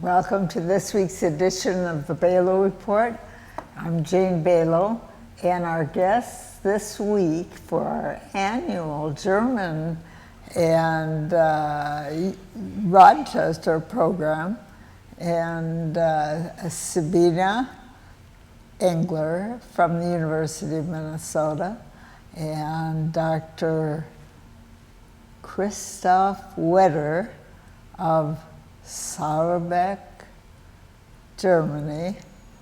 Welcome to this week's edition of the Belau Report. I'm Jane Belau, and our guests this week for our annual German and Rochester program, and Sabine Engel from the University of Minnesota, and Dr. Christof Wetter of Saarbrück, Germany,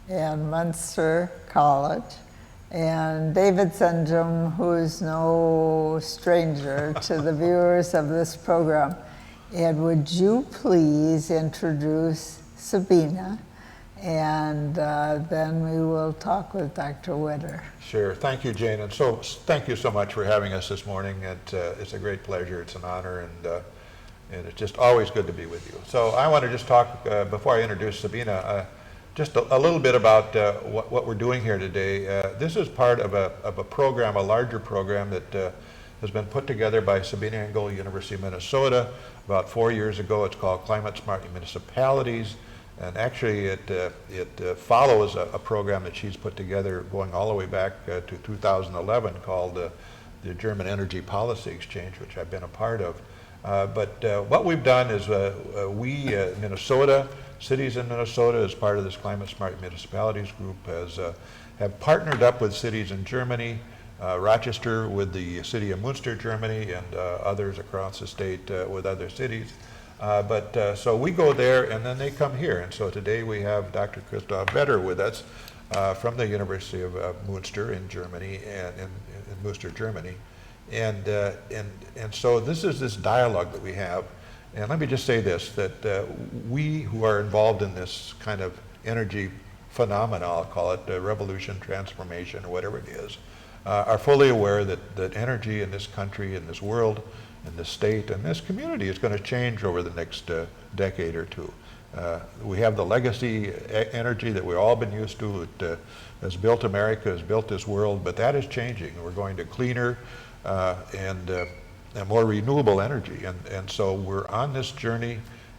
and Munster College, and David Senjem, who is no stranger to the viewers of this program. And would you please introduce Sabine, and then we will talk with Dr. Wetter. Sure. Thank you, Jane. And so thank you so much for having us this morning. It's a great pleasure. It's an honor, and it's just always good to be with you. So I want to just talk, before I introduce Sabine, just a little bit about what we're doing here today. This is part of a program, a larger program that has been put together by Sabine Engel, University of Minnesota, about 4 years ago. It's called Climate Smart Municipalities. And actually it follows a program that she's put together going all the way back to 2011 called the German Energy Policy Exchange, which I've been a part of. But what we've done is we, Minnesota, cities in Minnesota, as part of this Climate Smart Municipalities group, have partnered up with cities in Germany, Rochester with the city of Münster, Germany, and others across the state with other cities. So we go there, and then they come here. And so today we have Dr. Christof Wetter with us from the University of Münster in Germany, and in Münster, Germany. And so this is this dialogue that we have. And let me just say this, that we who are involved in this kind of energy phenomena, I'll call it revolution, transformation, or whatever it is, are fully aware that energy in this country, in this world, in this state, and this community is going to change over the next decade or two. We have the legacy energy that we've all been used to. It has built America, has built this world, but that is changing. We're going to cleaner and more renewable energy. And so we're on this journey,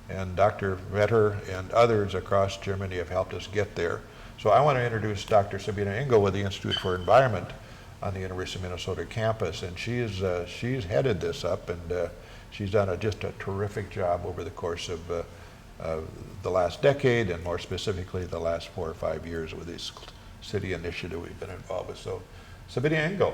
and Dr. Wetter and others across Germany have helped us get there. So I want to introduce Dr. Sabine Engel with the Institute for Environment on the University of Minnesota campus, and she's headed this up, and she's done just a terrific job over the course of the last decade, and more specifically the last 4 or 5 years with this city initiative we've been involved with. So, Sabine Engel.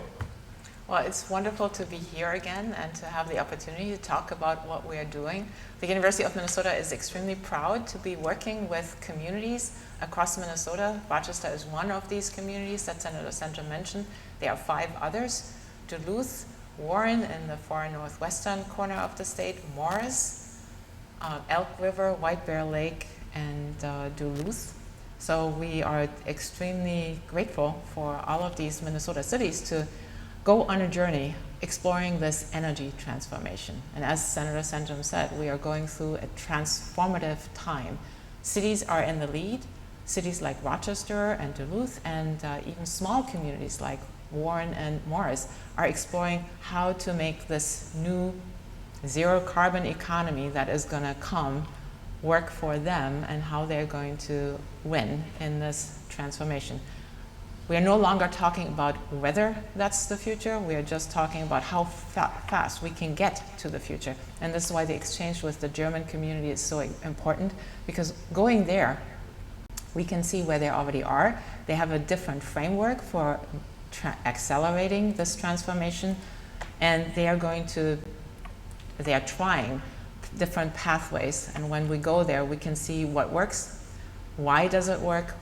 Well, it's wonderful to be here again and to have the opportunity to talk about what we are doing. The University of Minnesota is extremely proud to be working with communities across Minnesota. Rochester is one of these communities that Senator Senjem mentioned. There are 5 others: Duluth, Warren in the far northwestern corner of the state, Morris, Elk River, White Bear Lake, and Duluth. So we are extremely grateful for all of these Minnesota cities to go on a journey exploring this energy transformation. And as Senator Senjem said, we are going through a transformative time. Cities are in the lead. Cities like Rochester and Duluth, and even small communities like Warren and Morris, are exploring how to make this new zero carbon economy that is going to come work for them, and how they're going to win in this transformation. We are no longer talking about whether that's the future. We are just talking about how fast we can get to the future. And this is why the exchange with the German community is so important, because going there, we can see where they already are. They have a different framework for accelerating this transformation, and they are trying different pathways. And when we go there, we can see what works, why does it work,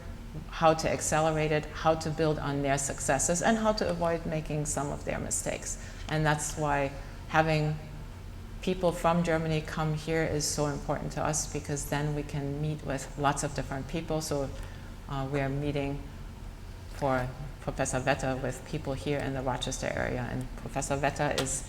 how to accelerate it, how to build on their successes, and how to avoid making some of their mistakes. And that's why having people from Germany come here is so important to us, because then we can meet with lots of different people. So we are meeting for Professor Wetter with people here in the Rochester area. And Professor Wetter is,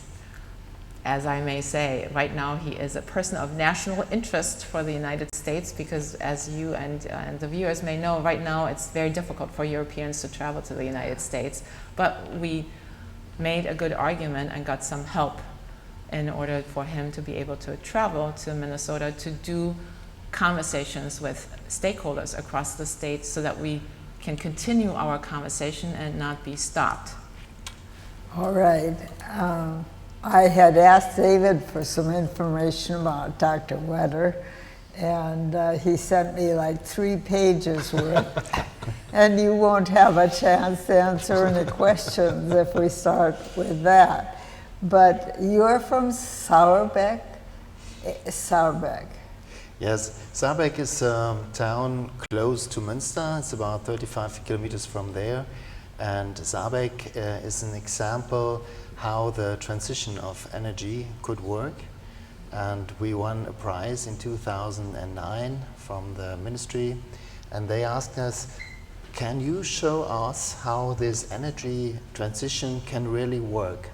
as I may say, right now he is a person of national interest for the United States, because as you and the viewers may know, right now it's very difficult for Europeans to travel to the United States. But we made a good argument and got some help in order for him to be able to travel to Minnesota to do conversations with stakeholders across the state so that we can continue our conversation and not be stopped. All right. I had asked David for some information about Dr. Wetter, and he sent me like 3 pages worth. And you won't have a chance to answer any questions if we start with that. But you're from Saarbeck? Saarbeck. Yes, Saarbeck is a town close to Münster. It's about 35 kilometers from there. And Saarbeck is an example how the transition of energy could work. And we won a prize in 2009 from the ministry. And they asked us, can you show us how this energy transition can really work?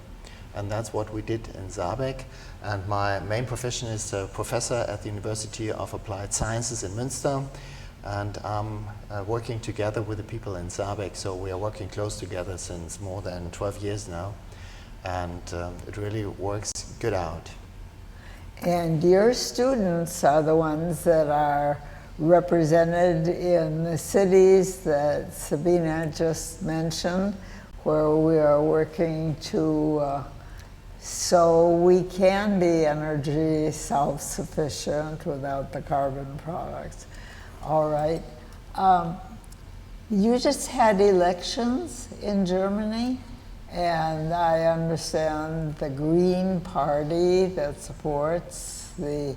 And that's what we did in Saarbeck. And my main profession is a professor at the University of Applied Sciences in Münster. And I'm working together with the people in Saarbeck. So we are working close together since more than 12 years now. And it really works good out. And your students are the ones that are represented in the cities that Sabine just mentioned, where we are working to so we can be energy self-sufficient without the carbon products. All right. You just had elections in Germany, and I understand the Green Party that supports the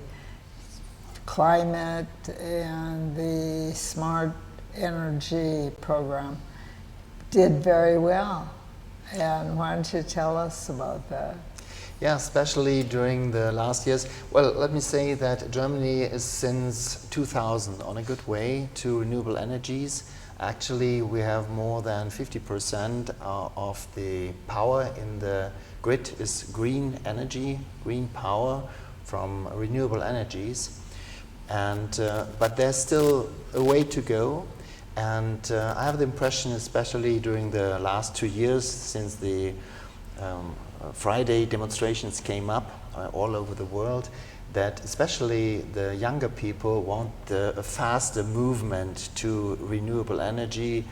climate and the smart energy program did very well. And why don't you tell us about that? Yeah, especially during the last years. Well, let me say that Germany is since 2000 on a good way to renewable energies. Actually, we have more than 50% of the power in the grid is green energy, green power from renewable energies. And, but there's still a way to go. And I have the impression, especially during the last 2 years, since the Friday demonstrations came up all over the world, that especially the younger people want a faster movement to renewable energy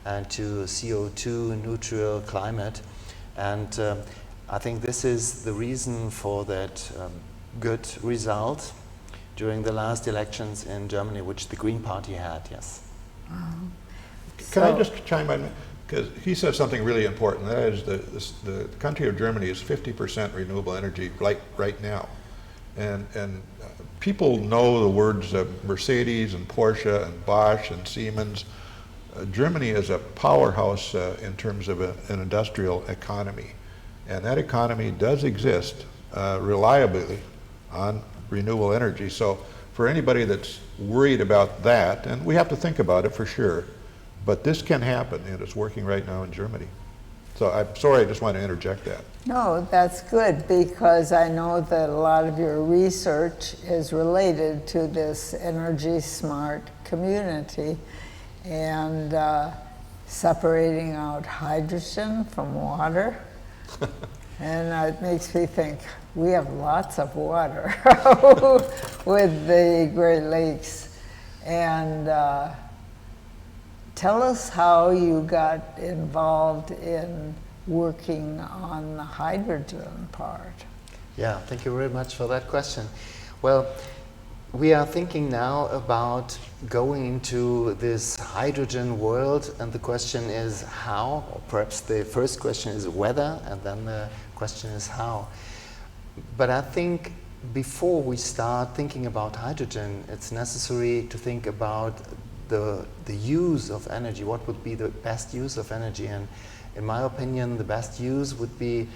and to CO2 neutral climate. And I think this is the reason for that good result during the last elections in Germany, which the Green Party had, yes. Can I just chime in? Because he said something really important. That is, the country of Germany is 50% renewable energy right now. And people know the words of Mercedes and Porsche and Bosch and Siemens. Germany is a powerhouse in terms of an industrial economy. And that economy does exist reliably on renewable energy. So for anybody that's worried about that, and we have to think about it for sure, but this can happen, and it's working right now in Germany. So I'm sorry, I just want to interject that. No, that's good, because I know that a lot of your research is related to this energy smart community and separating out hydrogen from water. And it makes me think, we have lots of water with the Great Lakes. And tell us how you got involved in working on the hydrogen part. Yeah, thank you very much for that question. Well, we are thinking now about going into this hydrogen world, and the question is how, or perhaps the first question is whether, and then the question is how. But I think before we start thinking about hydrogen, it's necessary to think about the use of energy. What would be the best use of energy? And in my opinion, the best use would be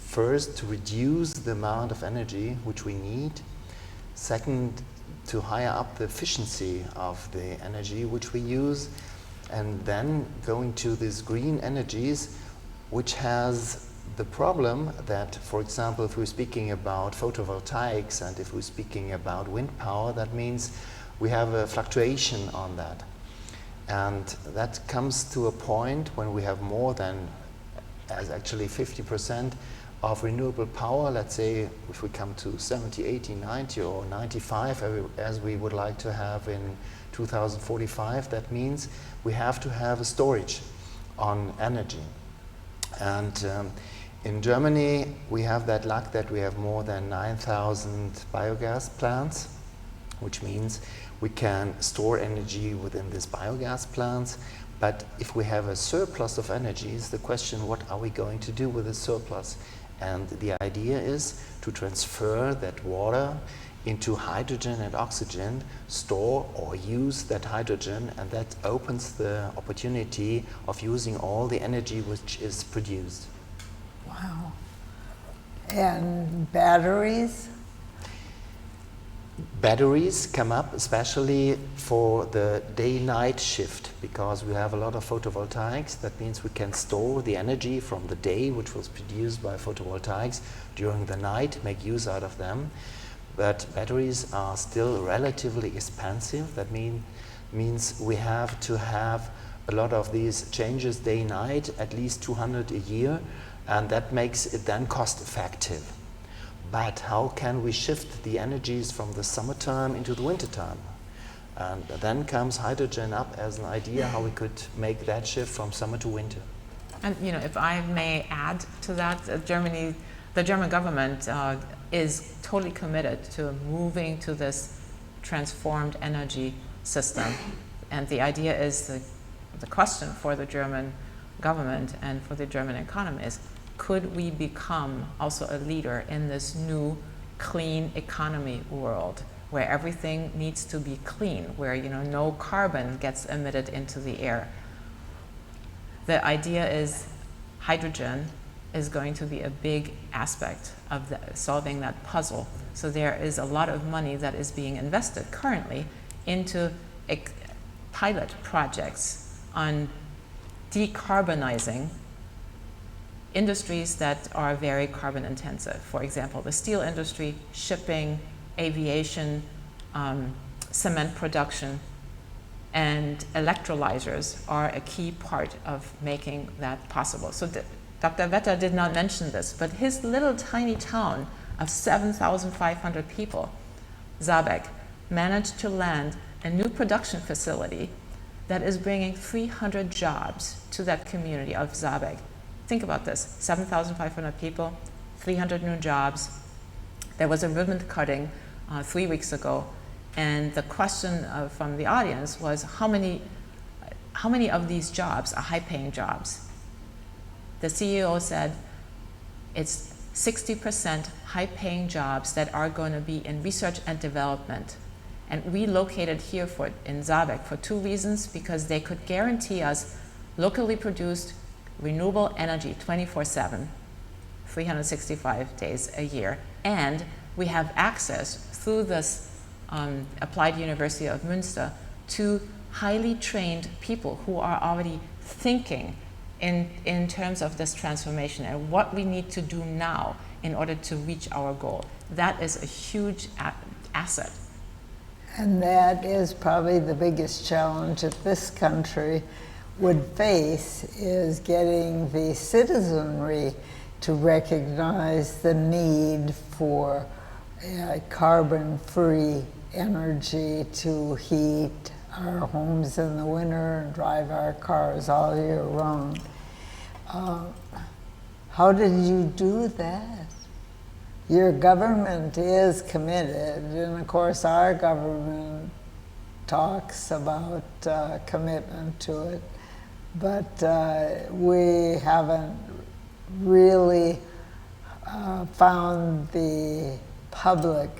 first to reduce the amount of energy which we need. Second, to higher up the efficiency of the energy which we use. And then going to these green energies, which has the problem that, for example, if we're speaking about photovoltaics and if we're speaking about wind power, that means we have a fluctuation on that. And that comes to a point when we have more than, as actually 50% of renewable power, let's say if we come to 70, 80, 90 or 95 as we would like to have in 2045, that means we have to have a storage on energy. And in Germany we have that luck that we have more than 9,000 biogas plants, which means we can store energy within these biogas plants. But if we have a surplus of energy, is the question, what are we going to do with the surplus? And the idea is to transfer that water into hydrogen and oxygen, store or use that hydrogen, and that opens the opportunity of using all the energy which is produced. Wow. And batteries? Batteries come up especially for the day-night shift, because we have a lot of photovoltaics. That means we can store the energy from the day, which was produced by photovoltaics, during the night, make use out of them. But batteries are still relatively expensive. That means we have to have a lot of these changes day-night, at least 200 a year, and that makes it then cost-effective. But how can we shift the energies from the summertime into the wintertime? And then comes hydrogen up as an idea how we could make that shift from summer to winter. And if I may add to that, the German government is totally committed to moving to this transformed energy system. And the idea is the question for the German government and for the German economy is, could we become also a leader in this new clean economy world where everything needs to be clean, where no carbon gets emitted into the air? The idea is hydrogen is going to be a big aspect of solving that puzzle. So there is a lot of money that is being invested currently into pilot projects on decarbonizing industries that are very carbon intensive. For example, the steel industry, shipping, aviation, cement production, and electrolyzers are a key part of making that possible. So Dr. Wetter did not mention this, but his little tiny town of 7,500 people, Saarbeck, managed to land a new production facility that is bringing 300 jobs to that community of Saarbeck. Think about this, 7,500 people, 300 new jobs. There was a ribbon cutting 3 weeks ago, and the question from the audience was, how many of these jobs are high-paying jobs? The CEO said it's 60% high-paying jobs that are going to be in research and development. And we located here in Saarbeck for 2 reasons, because they could guarantee us locally produced renewable energy 24/7, 365 days a year. And we have access through this Applied University of Münster to highly trained people who are already thinking in terms of this transformation and what we need to do now in order to reach our goal. That is a huge asset. And that is probably the biggest challenge that this country would face, is getting the citizenry to recognize the need for carbon-free energy to heat our homes in the winter and drive our cars all year round. How did you do that? Your government is committed, and of course our government talks about commitment to it, but we haven't really found the public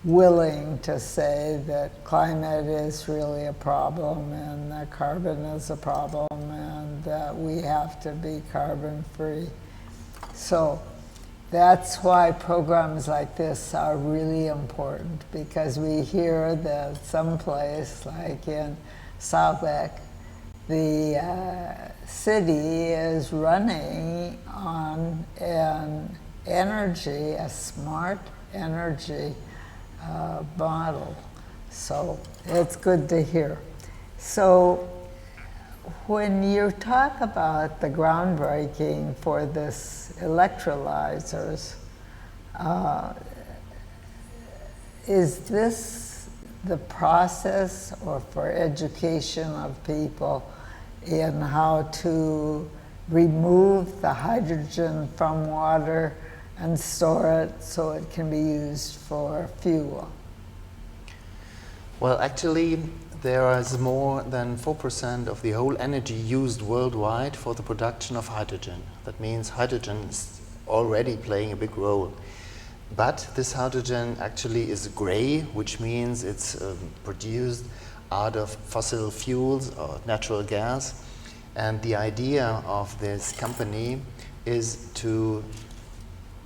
willing to say that climate is really a problem and that carbon is a problem and that we have to be carbon free. So that's why programs like this are really important, because we hear that someplace like in Saarbeck, the city is running on an energy, a smart energy model. So it's good to hear. So when you talk about the groundbreaking for this electrolyzers, is this the process or for education of people in how to remove the hydrogen from water and store it so it can be used for fuel? Well, actually, there is more than 4% of the whole energy used worldwide for the production of hydrogen. That means hydrogen is already playing a big role. But this hydrogen actually is gray, which means it's produced out of fossil fuels or natural gas. And the idea of this company is to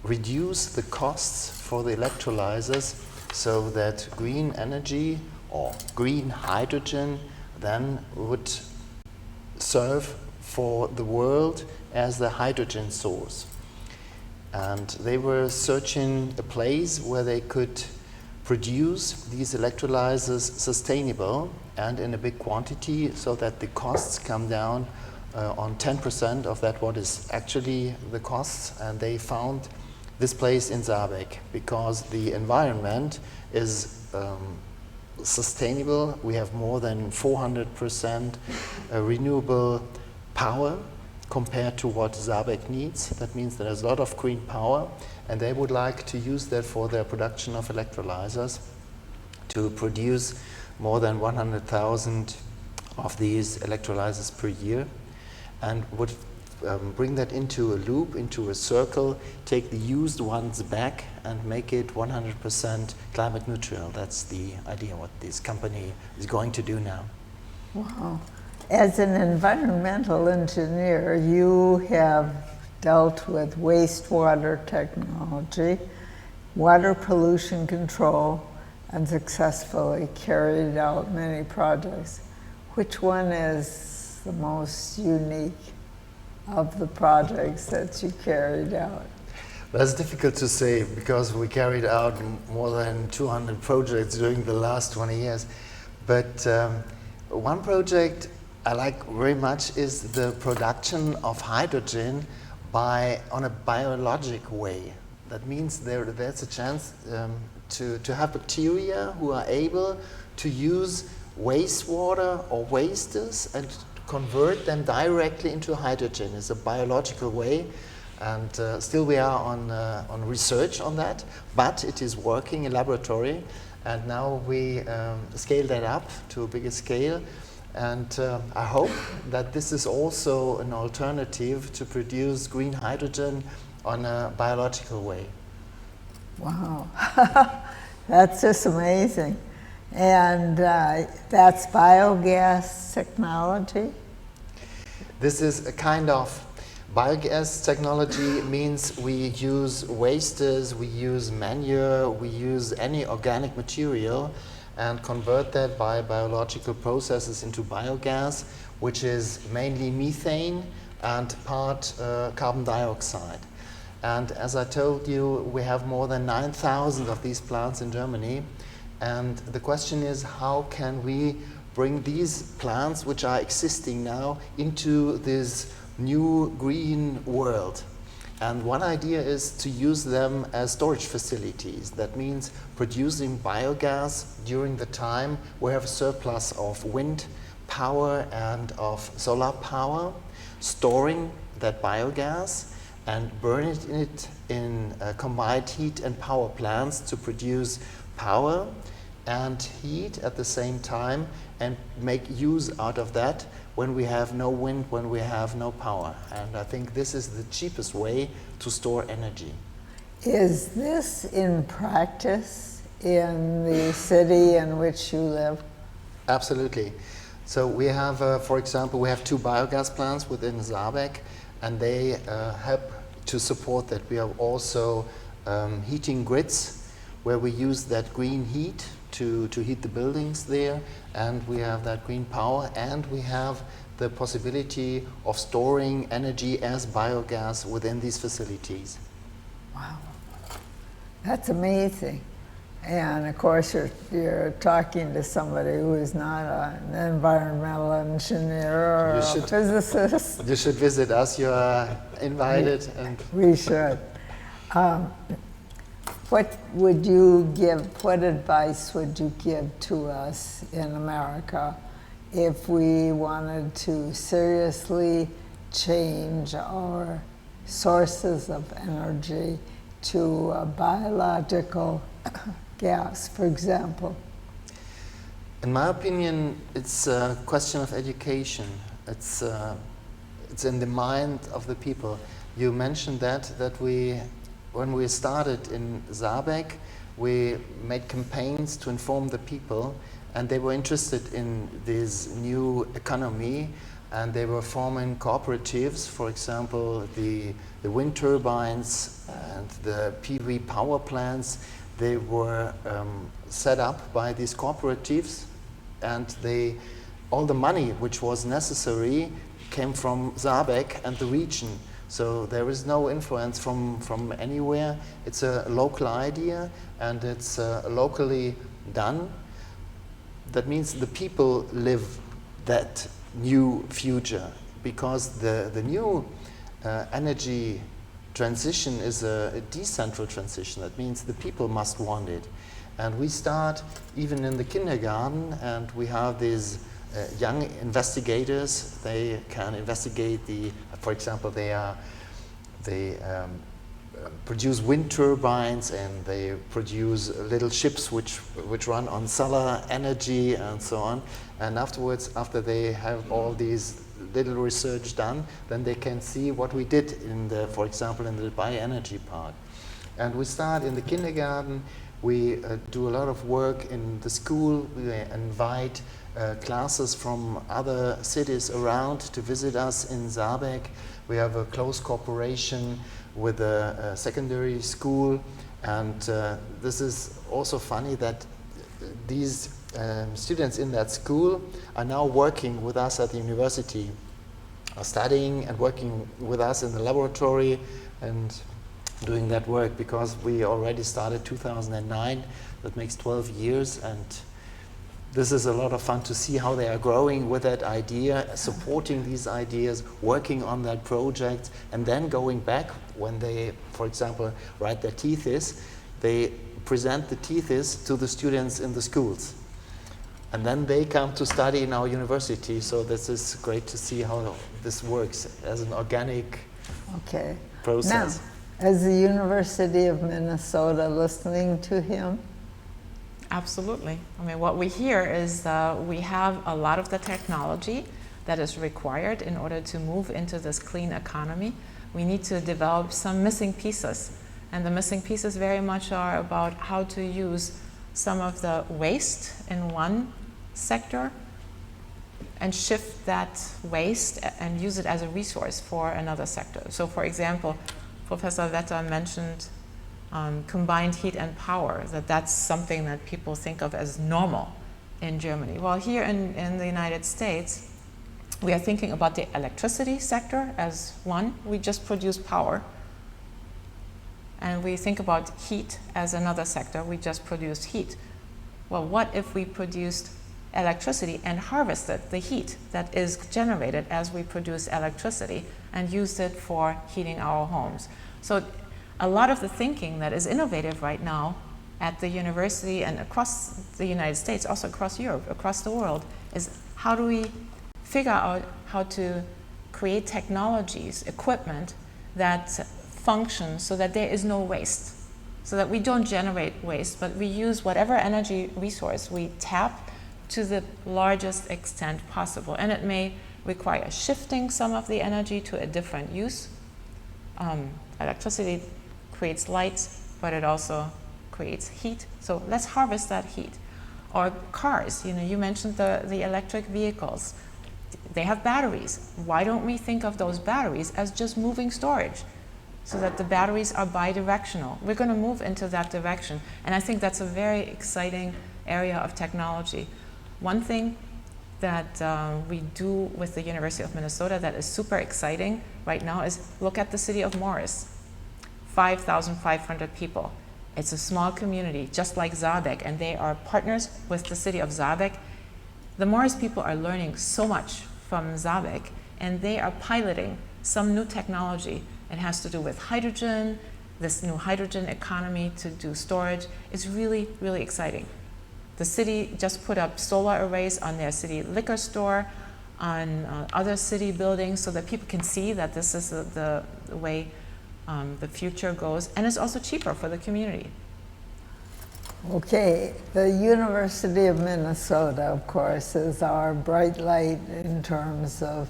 reduce the costs for the electrolyzers so that green energy or green hydrogen then would serve for the world as the hydrogen source. And they were searching a place where they could produce these electrolyzers sustainable and in a big quantity so that the costs come down on 10% of that what is actually the costs. And they found this place in Saarbeck because the environment is sustainable. We have more than 400% renewable power compared to what Saarbeck needs. That means there's a lot of green power, and they would like to use that for their production of electrolyzers to produce more than 100,000 of these electrolyzers per year, and would bring that into a loop, into a circle, take the used ones back and make it 100% climate neutral. That's the idea what this company is going to do now. Wow. As an environmental engineer, you have dealt with wastewater technology, water pollution control, and successfully carried out many projects. Which one is the most unique of the projects that you carried out? That's difficult to say because we carried out more than 200 projects during the last 20 years. But one project I like very much is the production of hydrogen on a biologic way. That means there's a chance to have bacteria who are able to use wastewater or wastes and convert them directly into hydrogen. It's a biological way, and still we are on research on that, but it is working in laboratory, and now we scale that up to a bigger scale. And I hope that this is also an alternative to produce green hydrogen on a biological way. Wow, that's just amazing. And that's biogas technology? This is a kind of biogas technology. Means we use wastes, we use manure, we use any organic material and convert that by biological processes into biogas, which is mainly methane and part carbon dioxide. And as I told you, we have more than 9,000 of these plants in Germany. And the question is, how can we bring these plants, which are existing now, into this new green world? And one idea is to use them as storage facilities. That means producing biogas during the time we have a surplus of wind power and of solar power, storing that biogas and burn it in combined heat and power plants to produce power and heat at the same time, and make use out of that when we have no wind, when we have no power. And I think this is the cheapest way to store energy. Is this in practice in the city in which you live? Absolutely. So we have, for example, we have 2 biogas plants within Saarbeck, and they help to support that. We have also heating grids where we use that green heat to heat the buildings there, and we have that green power, and we have the possibility of storing energy as biogas within these facilities. Wow, that's amazing. And of course, you're talking to somebody who is not an environmental engineer or a physicist. You should visit us. You are invited. And We should. What advice would you give to us in America if we wanted to seriously change our sources of energy to a biological gas, for example? in my opinion, it's a question of education. It's in the mind of the people. You mentioned that when we started in Saarbeck, we made campaigns to inform the people, and they were interested in this new economy, and they were forming cooperatives. For example, the wind turbines and the PV power plants, they were set up by these cooperatives, and all the money which was necessary came from Saarbeck and the region. So there is no influence from anywhere. It's a local idea, and it's locally done. That means the people live that new future, because the new energy transition is a decentral transition. That means the people must want it. And we start even in the kindergarten, and we have these young investigators. They can investigate for example, they produce wind turbines, and they produce little ships which run on solar energy and so on. And afterwards, after they have all these little research done, then they can see what we did for example, in the bioenergy park. And we start in the kindergarten. We do a lot of work in the school. We invite classes from other cities around to visit us in Saarbeck. We have a close cooperation with a secondary school, and this is also funny that these students in that school are now working with us at the university, are studying and working with us in the laboratory and doing that work, because we already started 2009. That makes 12 years, and this is a lot of fun to see how they are growing with that idea, supporting these ideas, working on that project, and then going back when they, for example, write their thesis, they present the thesis to the students in the schools. And then they come to study in our university. So this is great to see how this works as an organic process. Now, as the University of Minnesota listening to him? Absolutely. I mean, what we hear is we have a lot of the technology that is required in order to move into this clean economy. We need to develop some missing pieces. And the missing pieces very much are about how to use some of the waste in one sector and shift that waste and use it as a resource for another sector. So for example, Professor Wetter mentioned combined heat and power, that's something that people think of as normal in Germany. Well, here in the United States, we are thinking about the electricity sector as one. We just produce power. And we think about heat as another sector. We just produce heat. Well, what if we produced electricity and harvested the heat that is generated as we produce electricity and used it for heating our homes? So a lot of the thinking that is innovative right now at the university and across the United States, also across Europe, across the world, is how do we figure out how to create technologies, equipment that function so that there is no waste, so that we don't generate waste, but we use whatever energy resource we tap to the largest extent possible. And it may require shifting some of the energy to a different use. Electricity creates light, but it also creates heat. So let's harvest that heat. Or cars, you mentioned the electric vehicles. They have batteries. Why don't we think of those batteries as just moving storage, so that the batteries are bidirectional? We're going to move into that direction. And I think that's a very exciting area of technology. One thing that we do with the University of Minnesota that is super exciting right now is look at the city of Morris. 5,500 people. It's a small community, just like Saarbeck, and they are partners with the city of Saarbeck. The Morris people are learning so much from Saarbeck, and they are piloting some new technology. It has to do with hydrogen, this new hydrogen economy to do storage. It's really, really exciting. The city just put up solar arrays on their city liquor store, on other city buildings, so that people can see that this is the way the future goes, and it's also cheaper for the community. Okay, the University of Minnesota, of course, is our bright light in terms of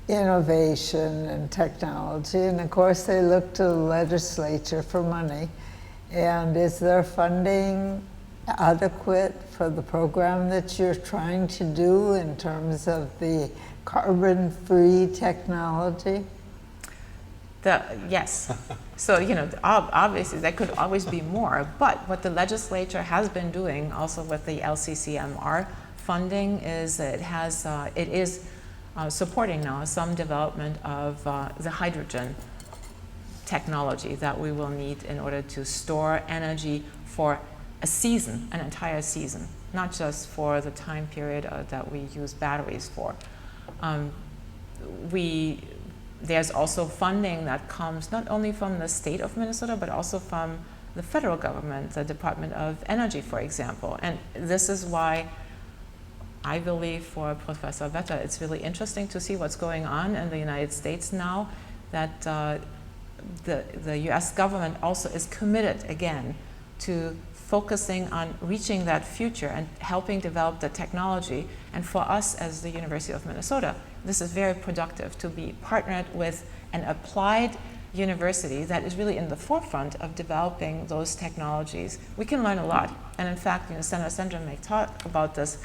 innovation and technology, and of course they look to the legislature for money. And is their funding adequate for the program that you're trying to do in terms of the carbon-free technology? Yes. So, obviously there could always be more, but what the legislature has been doing also with the LCCMR funding is that it is supporting now some development of the hydrogen technology that we will need in order to store energy for a season, an entire season, not just for the time period that we use batteries for. There's also funding that comes not only from the state of Minnesota, but also from the federal government, the Department of Energy, for example. And this is why I believe for Professor Wetter, it's really interesting to see what's going on in the United States now, that the US government also is committed again to focusing on reaching that future and helping develop the technology. And for us as the University of Minnesota, this is very productive to be partnered with an applied university that is really in the forefront of developing those technologies. We can learn a lot. And in fact, Senator Senjem may talk about this.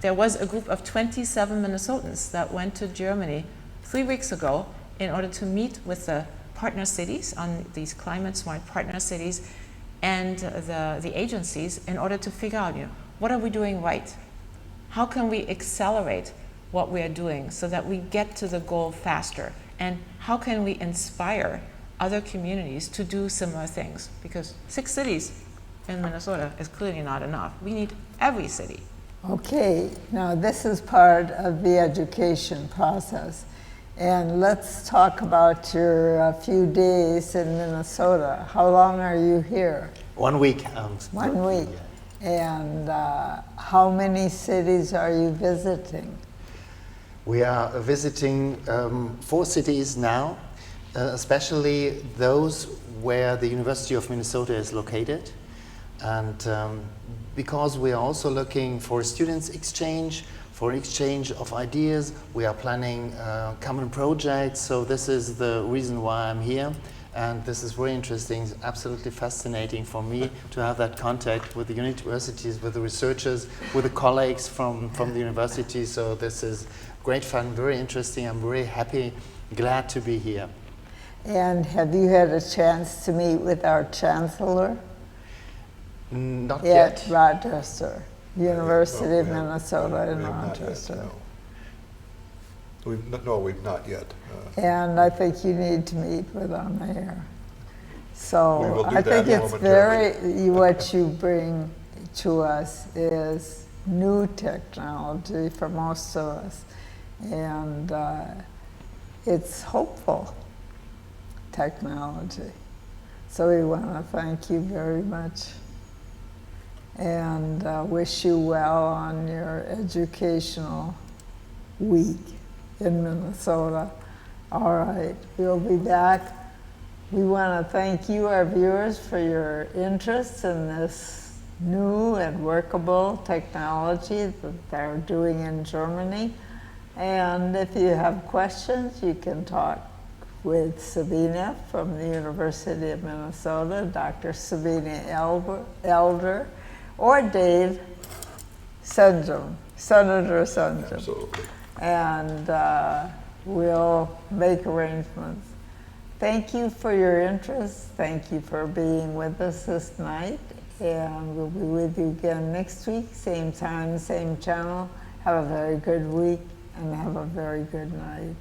There was a group of 27 Minnesotans that went to Germany 3 weeks ago in order to meet with the partner cities on these climate smart partner cities and the agencies in order to figure out, what are we doing right? How can we accelerate what we are doing so that we get to the goal faster? And how can we inspire other communities to do similar things? Because 6 cities in Minnesota is clearly not enough. We need every city. Okay, now this is part of the education process. And let's talk about your few days in Minnesota. How long are you here? 1 week. 1 week. And how many cities are you visiting? We are visiting 4 cities now, especially those where the University of Minnesota is located. And because we are also looking for students exchange, for exchange of ideas, we are planning common projects. So this is the reason why I'm here. And this is very interesting, it's absolutely fascinating for me to have that contact with the universities, with the researchers, with the colleagues from the university. So this is great fun, very interesting. I'm very happy, glad to be here. And have you had a chance to meet with our chancellor? Not At yet. Rochester, University of we have- Minnesota in we have not yet, Rochester. no. We've not yet. And I think you need to meet with our mayor. We So will do I that think it's momentarily. what you bring to us is new technology for most of us. And it's hopeful technology. So we want to thank you very much and wish you well on your educational week in Minnesota. All right, we'll be back. We want to thank you, our viewers, for your interest in this new and workable technology that they're doing in Germany. And if you have questions, you can talk with Sabine from the University of Minnesota, Dr. Sabine Elder, or Dave Senjem, Senator Senjem. Absolutely. And we'll make arrangements. Thank you for your interest. Thank you for being with us this night. And we'll be with you again next week, same time, same channel. Have a very good week and have a very good night.